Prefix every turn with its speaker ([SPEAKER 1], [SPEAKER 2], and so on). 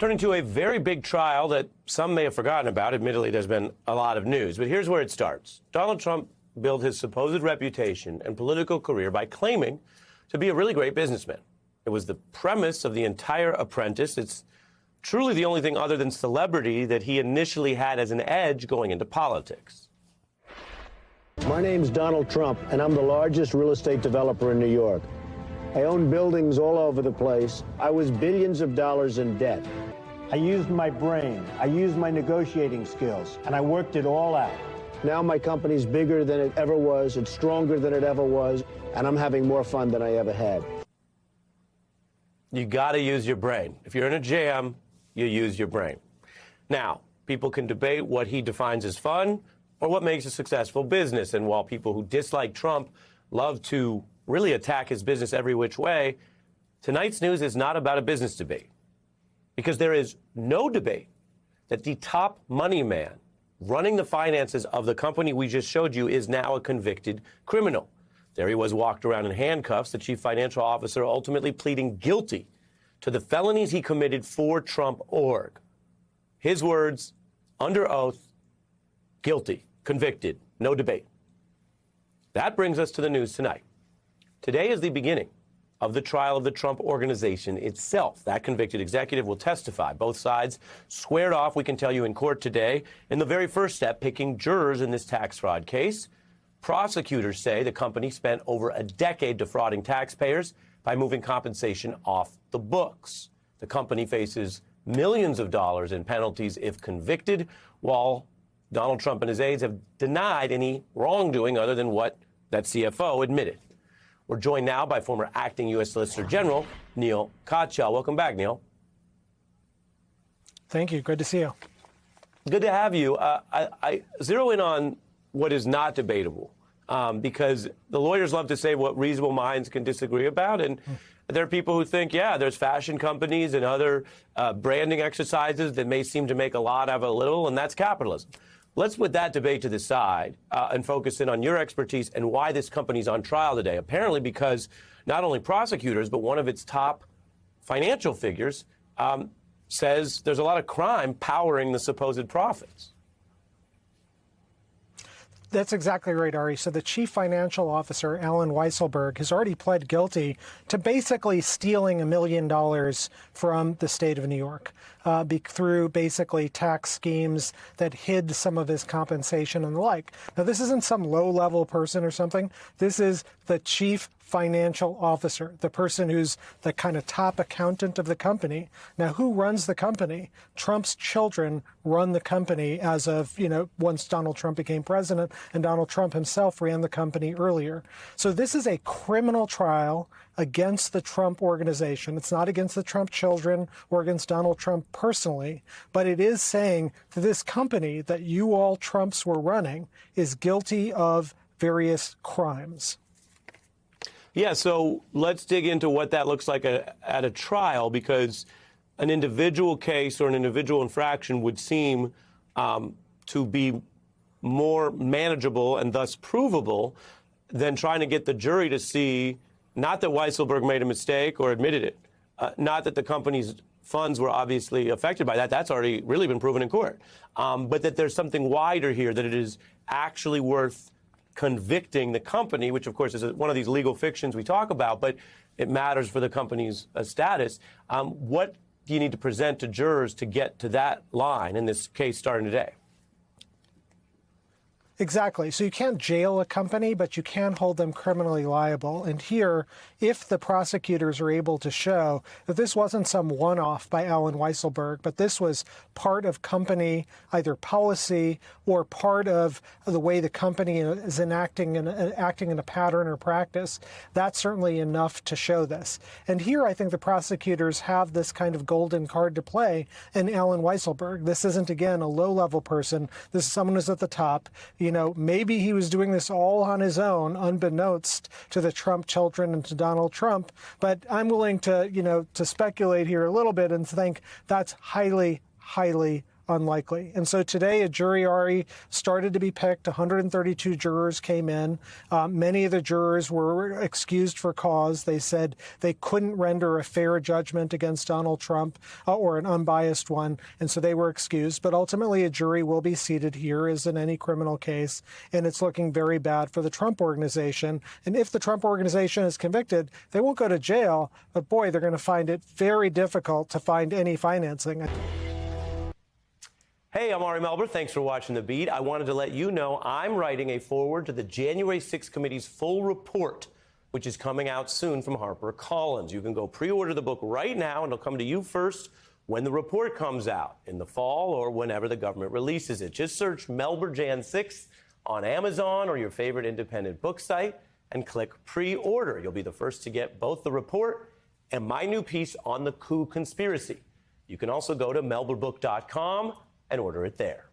[SPEAKER 1] Turning to a very big trial that some may have forgotten about. Admittedly, there's been a lot of news, but here's where it starts. Donald Trump built his supposed reputation and political career by claiming to be a really great businessman. It was the premise of The Entire Apprentice. It's truly the only thing other than celebrity that he initially had as an edge going into politics.
[SPEAKER 2] My name's Donald Trump, and I'm the largest real estate developer in New York. I own buildings all over the place. I was billions of dollars in debt. I used my brain, I used my negotiating skills, and I worked it all out. Now my company's bigger than it ever was, it's stronger than it ever was, and I'm having more fun than I ever had.
[SPEAKER 1] You got to use your brain. If you're in a jam, you use your brain. Now, people can debate what he defines as fun or what makes a successful business. And while people who dislike Trump love to really attack his business every which way, tonight's news is not about a business debate. Because there is no debate that the top money man running the finances of the company we just showed you is now a convicted criminal. There he was, walked around in handcuffs, the chief financial officer ultimately pleading guilty to the felonies he committed for Trump Org. His words, under oath, guilty, convicted, no debate. That brings us to the news tonight. Today is the beginning of the trial of the Trump Organization itself. That convicted executive will testify. Both sides squared off, we can tell you, in court today, in the very first step, picking jurors in this tax fraud case. Prosecutors say the company spent over a decade defrauding taxpayers by moving compensation off the books. The company faces millions of dollars in penalties if convicted, while Donald Trump and his aides have denied any wrongdoing other than what that CFO admitted. We're joined now by former acting U.S. Solicitor General Neil Katyal. Welcome back, Neil.
[SPEAKER 3] Thank you. Good to see you.
[SPEAKER 1] Good to have you. I zero in on what is not debatable, because the lawyers love to say what reasonable minds can disagree about. And there are people who think, yeah, there's fashion companies and other branding exercises that may seem to make a lot out of a little, and that's capitalism. Let's put that debate to the side and focus in on your expertise and why this company's on trial today. Apparently because not only prosecutors, but one of its top financial figures says there's a lot of crime powering the supposed profits.
[SPEAKER 3] That's exactly right, Ari. So the chief financial officer, Allen Weisselberg, has already pled guilty to basically stealing $1 million from the state of New York through basically tax schemes that hid some of his compensation and the like. Now, this isn't some low-level person or something. This is the chief financial officer, the person who's the kind of top accountant of the company. Now, who runs the company? Trump's children run the company as of, once Donald Trump became president, and Donald Trump himself ran the company earlier. So this is a criminal trial against the Trump Organization. It's not against the Trump children or against Donald Trump personally, but it is saying that this company that you all Trumps were running is guilty of various crimes.
[SPEAKER 1] Yeah, so let's dig into what that looks like at a trial, because an individual case or an individual infraction would seem to be more manageable and thus provable than trying to get the jury to see not that Weisselberg made a mistake or admitted it, not that the company's funds were obviously affected by that. That's already really been proven in court, but that there's something wider here, that it is actually worth convicting the company, which, of course, is one of these legal fictions we talk about, but it matters for the company's status. What do you need to present to jurors to get to that line in this case starting today?
[SPEAKER 3] Exactly. So you can't jail a company, but you can hold them criminally liable. And here, if the prosecutors are able to show that this wasn't some one-off by Allen Weisselberg, but this was part of company either policy or part of the way the company is acting in a pattern or practice, that's certainly enough to show this. And here I think the prosecutors have this kind of golden card to play in Allen Weisselberg. This isn't, again, a low-level person. This is someone who's at the top. Maybe he was doing this all on his own, unbeknownst to the Trump children and to Donald Trump. But I'm willing to, to speculate here a little bit and think that's highly, highly unlikely. And so today, a jury, Ari, started to be picked. 132 jurors came in. Many of the jurors were excused for cause. They said they couldn't render a fair judgment against Donald Trump or an unbiased one, and so they were excused. But ultimately, a jury will be seated here, as in any criminal case, and it's looking very bad for the Trump organization. And if the Trump organization is convicted, they won't go to jail, but boy, they're going to find it very difficult to find any financing.
[SPEAKER 1] Hey, I'm Ari Melber. Thanks for watching The Beat. I wanted to let you know I'm writing a foreword to the January 6th committee's full report, which is coming out soon from HarperCollins. You can go pre-order the book right now, and it'll come to you first when the report comes out in the fall or whenever the government releases it. Just search Melber Jan 6th on Amazon or your favorite independent book site and click pre-order. You'll be the first to get both the report and my new piece on the coup conspiracy. You can also go to melberbook.com and order it there.